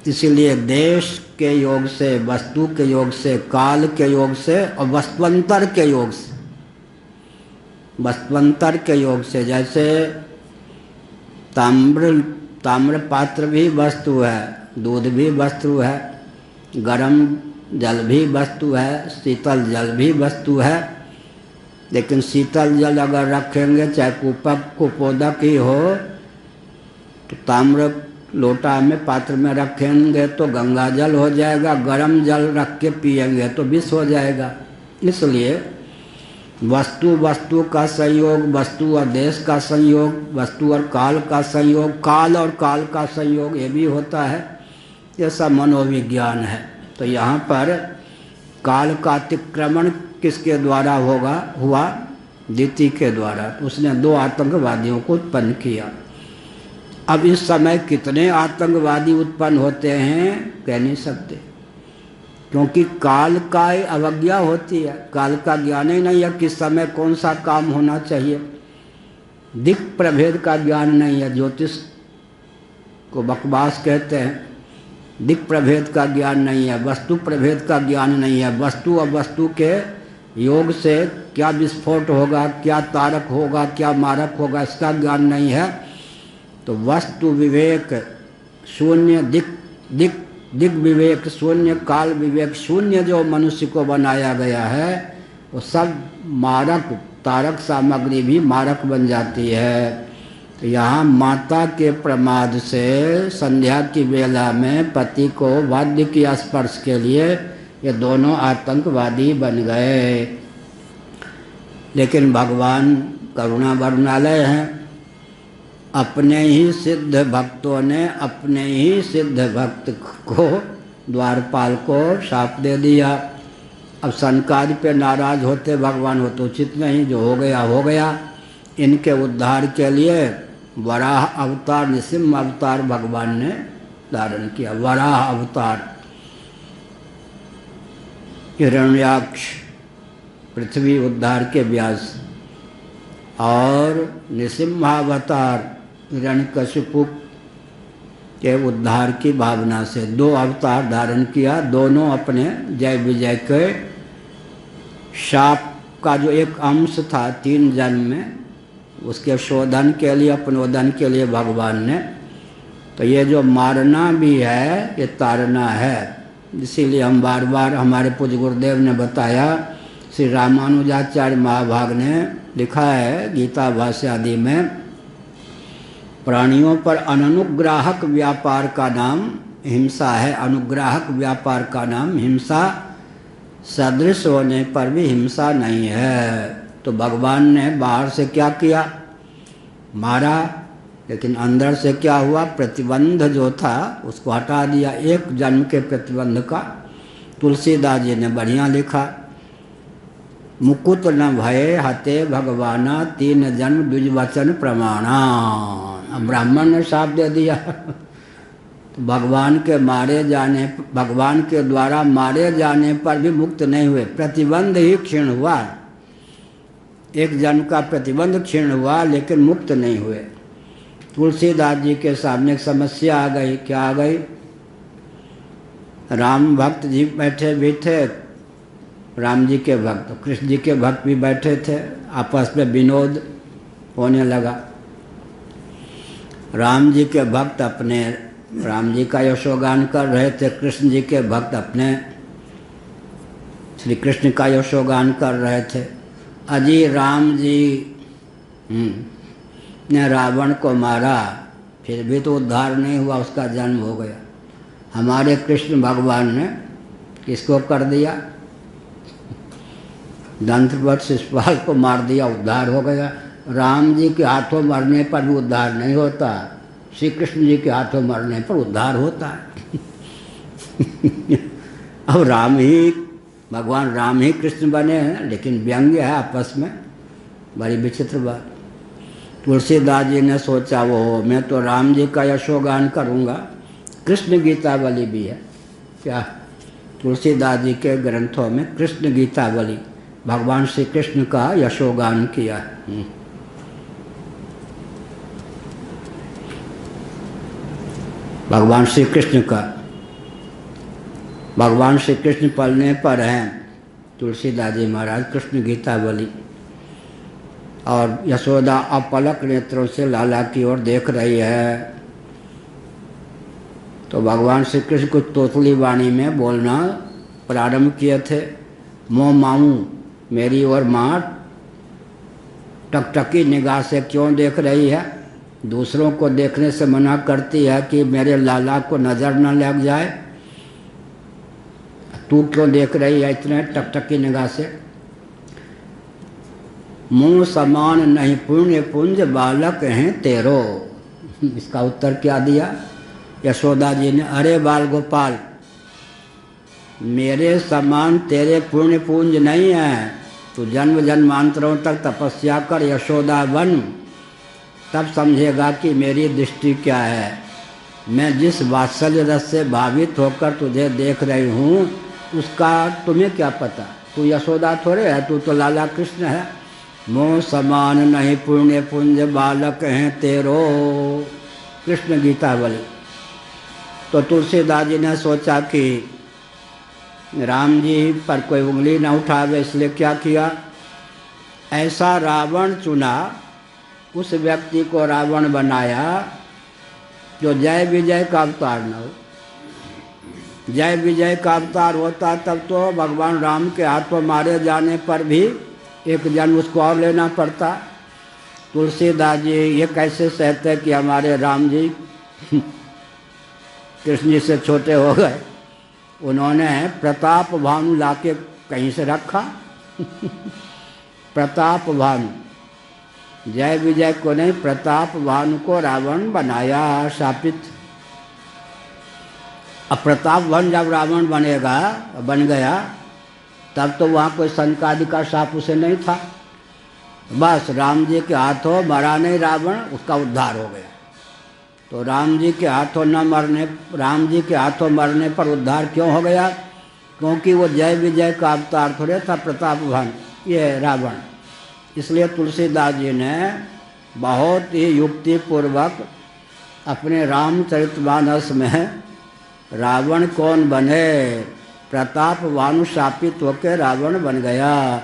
इसीलिए देश के योग से, वस्तु के योग से, काल के योग से और वस्तुअंतर के योग से, वस्तुअंतर के योग से, जैसे ताम्र पात्र भी वस्तु है, दूध भी वस्तु है, गर्म जल भी वस्तु है, शीतल जल भी वस्तु है। लेकिन शीतल जल अगर रखेंगे, चाहे कूपक कुपोदक ही हो, तो ताम्र लोटा में पात्र में रखेंगे तो गंगा जल हो जाएगा, गर्म जल रख के पिएंगे तो विष हो जाएगा। इसलिए वस्तु का संयोग, वस्तु और देश का संयोग, वस्तु और काल का संयोग, काल और काल का संयोग ये भी होता है। ये सब मनोविज्ञान है। तो यहाँ पर काल का अतिक्रमण किसके द्वारा हुआ? दिति के द्वारा। तो उसने 2 आतंकवादियों को उत्पन्न किया। अब इस समय कितने आतंकवादी उत्पन्न होते हैं कह नहीं सकते। क्योंकि काल का ही अवज्ञा होती है, काल का ज्ञान ही नहीं है किस समय कौन सा काम होना चाहिए। दिक् प्रभेद का ज्ञान नहीं है, ज्योतिष को बकवास कहते हैं। दिक् प्रभेद का ज्ञान नहीं है, वस्तु प्रभेद का ज्ञान नहीं है। वस्तु और वस्तु के योग से क्या विस्फोट होगा, क्या तारक होगा, क्या मारक होगा, इसका ज्ञान नहीं है। तो वस्तु विवेक शून्य, दिक् विवेक शून्य, काल विवेक शून्य जो मनुष्य को बनाया गया है वो सब मारक, तारक सामग्री भी मारक बन जाती है। तो यहाँ माता के प्रमाद से संध्या की वेला में पति को वाद्य की स्पर्श के लिए ये दोनों आतंकवादी बन गए। लेकिन भगवान करुणा वरुणालय हैं, अपने ही सिद्ध भक्तों ने अपने ही सिद्ध भक्त को, द्वारपाल को शाप दे दिया। अब सनकादि पे नाराज होते भगवान, हो तो उचित नहीं, जो हो गया हो गया। इनके उद्धार के लिए वराह अवतार, नृसिंह अवतार भगवान ने धारण किया। वराह अवतार, हिरण्याक्ष पृथ्वी उद्धार के व्यास, और नृसिंहावतार हिरण्यकशिपु के उद्धार की भावना से दो अवतार धारण किया। दोनों अपने जय विजय के शाप का जो एक अंश था 3 जन्म में, उसके शोधन के लिए, अपनोदन के लिए भगवान ने। तो ये जो मारना भी है ये तारना है। इसीलिए हम बार बार, हमारे पूज्य गुरुदेव ने बताया, श्री रामानुजाचार्य महाभाग ने लिखा है गीता भाष्य आदि में, प्राणियों पर अनुग्राहक व्यापार का नाम हिंसा है। अनुग्राहक व्यापार का नाम हिंसा, सदृश होने पर भी हिंसा नहीं है। तो भगवान ने बाहर से क्या किया, मारा, लेकिन अंदर से क्या हुआ, प्रतिबंध जो था उसको हटा दिया। 1 जन्म के प्रतिबंध का तुलसीदास जी ने बढ़िया लिखा, मुकुट न भये हते भगवाना 3 जन्म द्विजवचन प्रमाणा। ब्राह्मण ने शाप दे दिया। तो भगवान के मारे जाने, भगवान के द्वारा मारे जाने पर भी मुक्त नहीं हुए, प्रतिबंध ही क्षीण हुआ। 1 जन्म का प्रतिबंध क्षीण हुआ लेकिन मुक्त नहीं हुए। तुलसीदास जी के सामने एक समस्या आ गई। क्या आ गई, राम भक्त जी बैठे भी थे, राम जी के भक्त, कृष्ण जी के भक्त भी बैठे थे, आपस में विनोद होने लगा। राम जी के भक्त अपने राम जी का यशोगान कर रहे थे, कृष्ण जी के भक्त अपने श्री कृष्ण का यशोगान कर रहे थे। अजी राम जी ने रावण को मारा, फिर भी तो उद्धार नहीं हुआ, उसका जन्म हो गया। हमारे कृष्ण भगवान ने किसको कर दिया, दंतवत शिशुपाल को मार दिया, उद्धार हो गया। राम जी के हाथों मरने पर भी उद्धार नहीं होता, श्री कृष्ण जी के हाथों मरने पर उद्धार होता है। अब राम ही, भगवान राम ही कृष्ण बने हैं, लेकिन व्यंग्य है आपस में, बड़ी विचित्र बात। तुलसीदास जी ने सोचा, वो मैं तो राम जी का यशोगान करूँगा, कृष्ण गीतावली भी है क्या, तुलसीदास जी के ग्रंथों में कृष्ण गीतावली, भगवान श्री कृष्ण का यशोगान किया है। भगवान श्री कृष्ण का, भगवान श्री कृष्ण पढ़ने पर हैं तुलसीदास जी महाराज कृष्ण गीतावली। और यशोदा अपलक नेत्रों से लाला की ओर देख रही है। तो भगवान श्री कृष्ण को तोतली वाणी में बोलना प्रारंभ किए थे, मोह माऊं मेरी ओर माँ टकटकी निगाह से क्यों देख रही है, दूसरों को देखने से मना करती है कि मेरे लाला को नज़र न लग जाए, तू क्यों देख रही है इतने टकटकी निगाह से। मुँह समान नहीं पुण्य पुंज बालक हैं तेरो, इसका उत्तर क्या दिया यशोदा जी ने, अरे बाल गोपाल मेरे समान तेरे पुण्य पुंज नहीं है, तू जन्म जन्मांतरों तक तपस्या कर यशोदा बन, तब समझेगा कि मेरी दृष्टि क्या है। मैं जिस वात्सल्य रस से भावित होकर तुझे देख रही हूँ उसका तुम्हें क्या पता, तू यशोदा थोड़े है, तू तो लाला कृष्ण है। मोह समान नहीं पुण्य पुंज बालक हैं तेरो, कृष्ण गीता बोली। तो तुलसीदास जी ने सोचा कि राम जी पर कोई उंगली न उठावे, इसलिए क्या किया, ऐसा रावण चुना, उस व्यक्ति को रावण बनाया जो जय विजय का अवतार न हो। जय विजय का अवतार होता तब तो भगवान राम के हाथों मारे जाने पर भी एक जन्म उसको और लेना पड़ता। तुलसीदास जी ये कैसे सहते कि हमारे राम जी कृष्ण जी से छोटे हो गए। उन्होंने प्रताप भानु लाके कहीं से रखा प्रताप भानु, जय विजय को नहीं, प्रताप भानु को रावण बनाया, शापित। अब प्रताप भानु जब रावण बन गया तब तो वहाँ कोई शंकादि का शाप उसे नहीं था। बस राम जी के हाथों मरा नहीं रावण, उसका उद्धार हो गया। तो राम जी के हाथों मरने पर उद्धार क्यों हो गया, क्योंकि वो जय विजय का अवतार थोड़े था प्रताप भानु, ये रावण। इसलिए तुलसीदास जी ने बहुत ही युक्ति पूर्वक अपने रामचरितमानस में रावण कौन बने, प्रताप भानु शापित होकर रावण बन गया।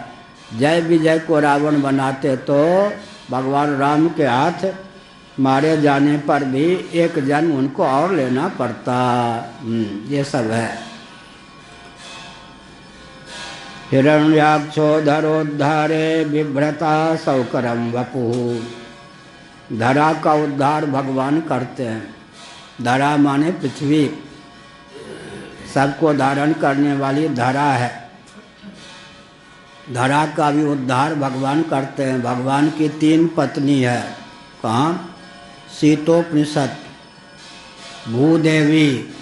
जय विजय को रावण बनाते तो भगवान राम के हाथ मारे जाने पर भी एक जन्म उनको और लेना पड़ता। ये सब है। हिरण्याक्षो धरोद्धारे बिभ्रता सौकरम वपुः। धरा का उद्धार भगवान करते हैं। धरा माने पृथ्वी, सबको धारण करने वाली धरा है। धरा का भी उद्धार भगवान करते हैं। भगवान की 3 पत्नी है। कहाँ? शीतोपनिषद, भूदेवी,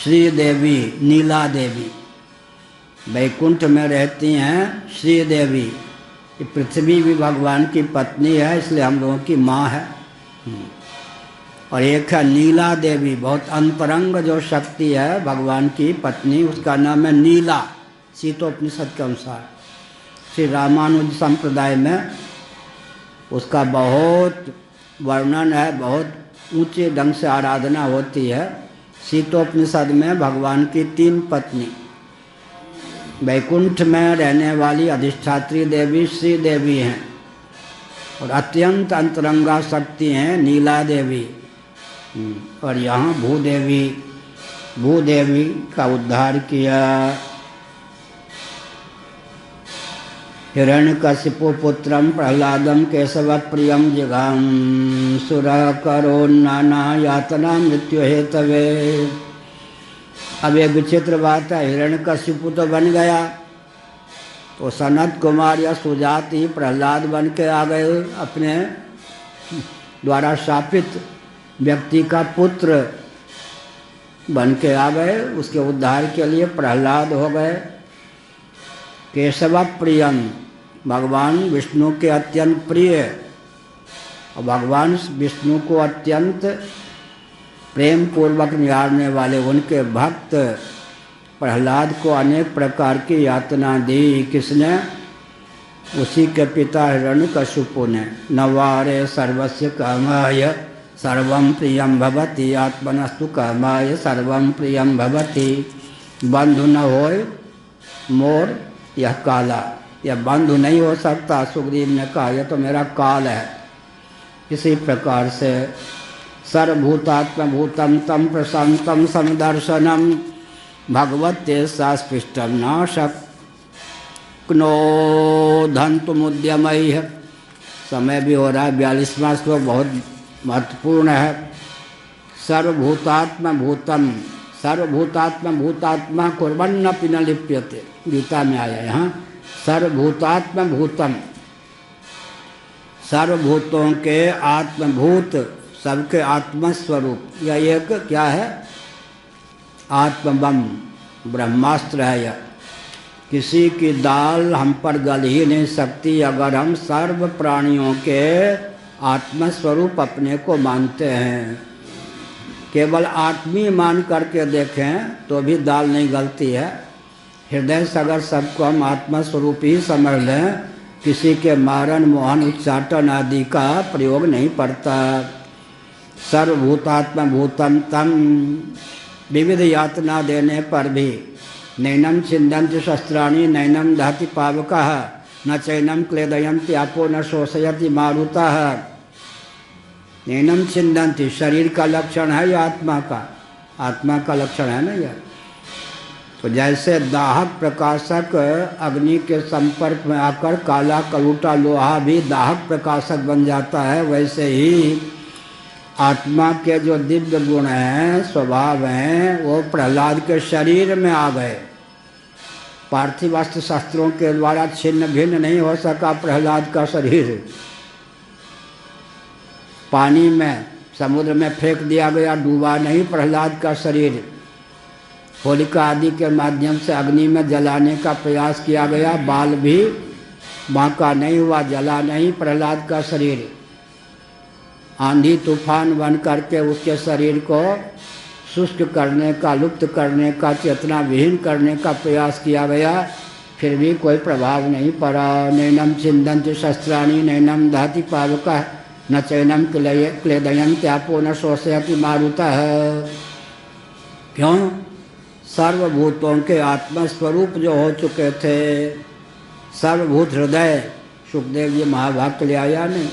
श्रीदेवी, नीला देवी। वैकुंठ में रहती हैं श्रीदेवी। ये पृथ्वी भी भगवान की पत्नी है, इसलिए हम लोगों की माँ है। और एक है नीला देवी, बहुत अंतरंग जो शक्ति है भगवान की पत्नी, उसका नाम है नीला, शीतोपनिषद के अनुसार। श्री रामानुज संप्रदाय में उसका बहुत वर्णन है, बहुत ऊंचे ढंग से आराधना होती है। शीतोपनिषद में भगवान की 3 पत्नी, वैकुंठ में रहने वाली अधिष्ठात्री देवी श्री देवी हैं, और अत्यंत अंतरंगा शक्ति हैं नीला देवी। और यहाँ भूदेवी का उद्धार किया। हिरण्यकशिपु पुत्रम प्रहलादम केशव प्रियम जिघाम सुरः करो नाना यातना मृत्यु हेतवे। अब एक विचित्र बात है, हिरण्यकशिपु तो बन गया, तो सनत कुमार या सुजाति प्रहलाद बन के आ गए, अपने द्वारा शापित व्यक्ति का पुत्र बन के आ गए। उसके उद्धार के लिए प्रहलाद हो गए। केशव प्रियम, भगवान विष्णु के अत्यंत प्रिय, और भगवान विष्णु को अत्यंत प्रेम पूर्वक निहारने वाले उनके भक्त प्रहलाद को अनेक प्रकार की यातना दी। किसने? उसी के पिता हिरण्यकशिपु ने। नवारे सर्वस्य कामाय सर्वं प्रियं भवति, आत्मनस्तु कामाय सर्वं प्रियं भवति। बंधु न होय मोर यह काला, यह बंधु नहीं हो सकता। सुग्रीव ने कहा यह तो मेरा काल है। इसी प्रकार से सर्वभूतात्मभूतं तम प्रशांतं समदर्शनम भगवते सास्पृष्टम न शक्नोधन्तुमुद्यमैः। समय भी हो रहा है, 42वां श्लोक बहुत महत्वपूर्ण है। सर्वभूतात्मभूतम, सर्वभूतात्मभूतात्मा कुर्वन्नपि न लिप्यते, गीता में आया। यहाँ सर्वभूतात्मभूतम, सर्वभूतों के आत्मभूत, सबके आत्मस्वरूप। यह एक क्या है? आत्मबम, ब्रह्मास्त्र है यह। किसी की दाल हम पर गल ही नहीं सकती अगर हम सर्व प्राणियों के आत्मस्वरूप अपने को मानते हैं। केवल आत्मी मान करके देखें तो भी दाल नहीं गलती है। हृदय से अगर सबको हम आत्मा स्वरूप ही समझ लें, किसी के मारण मोहन उच्चाटन आदि का प्रयोग नहीं पड़ता। सर्वभूतात्मा भूतम तम, विविध यातना देने पर भी नैनम छिन्दन्ति शस्त्राणि नैनम दहति पावकः न चैनम क्लेदयन्ति आपो न शोषयति मारुतः। नैनम छिन्दन्ति शरीर का लक्षण है या आत्मा का? आत्मा का लक्षण है ना यह। तो जैसे दाहक प्रकाशक अग्नि के संपर्क में आकर काला कलूटा लोहा भी दाहक प्रकाशक बन जाता है, वैसे ही आत्मा के जो दिव्य गुण हैं, स्वभाव हैं, वो प्रहलाद के शरीर में आ गए। पार्थिव अस्त्र शस्त्रों के द्वारा छिन्न भिन्न नहीं हो सका प्रहलाद का शरीर। पानी में, समुद्र में फेंक दिया गया, डूबा नहीं प्रहलाद का शरीर। होलिका आदि के माध्यम से अग्नि में जलाने का प्रयास किया गया, बाल भी बांका नहीं हुआ, जला नहीं प्रहलाद का शरीर। आंधी तूफान बन करके उसके शरीर को शुष्क करने का, लुप्त करने का, चेतना विहीन करने का प्रयास किया गया, फिर भी कोई प्रभाव नहीं पड़ा। नैनम छिन्दन्ति शस्त्राणि नैनम दहति पावकः न चैनम क्लेदयन्ति आपो न शोषयति मारुतः। क्यों? सर्वभूतों के आत्मस्वरूप जो हो चुके थे, सर्वभूत हृदय, सुखदेव जी महाभाग के लिए आया नहीं।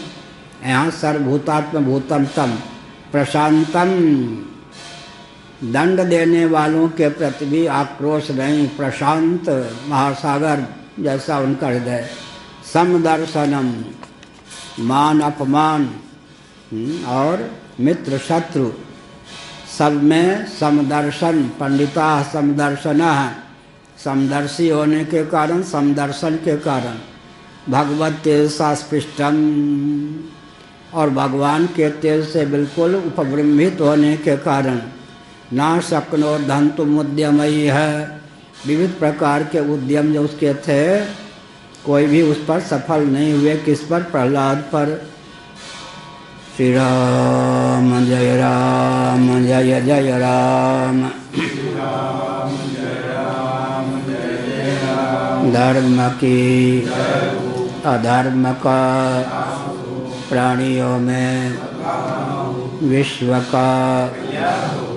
यहाँ सर्वभूतात्म भूतम तम प्रशांतम, दंड देने वालों के प्रति भी आक्रोश नहीं, प्रशांत महासागर जैसा उनका हृदय। समदर्शनम, मान अपमान और मित्र शत्रु सब में समदर्शन। पंडिता समदर्शनः, समदर्शी होने के कारण, समदर्शन के कारण। भगवत तेज सास्पृष्टम, और भगवान के तेज से बिल्कुल उपब्रह्मित होने के कारण। ना शक्नो धन्तुम उद्यमयी है, विविध प्रकार के उद्यम जो उसके थे, कोई भी उस पर सफल नहीं हुए। किस पर? प्रहलाद पर। श्री राम जय राम जय जय राम। धर्म की अधर्म का प्राणियों में, विश्व का,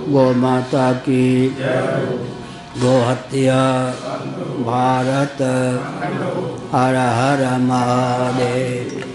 गौ माता की गोहत्या, भारत। हर हर महादेव।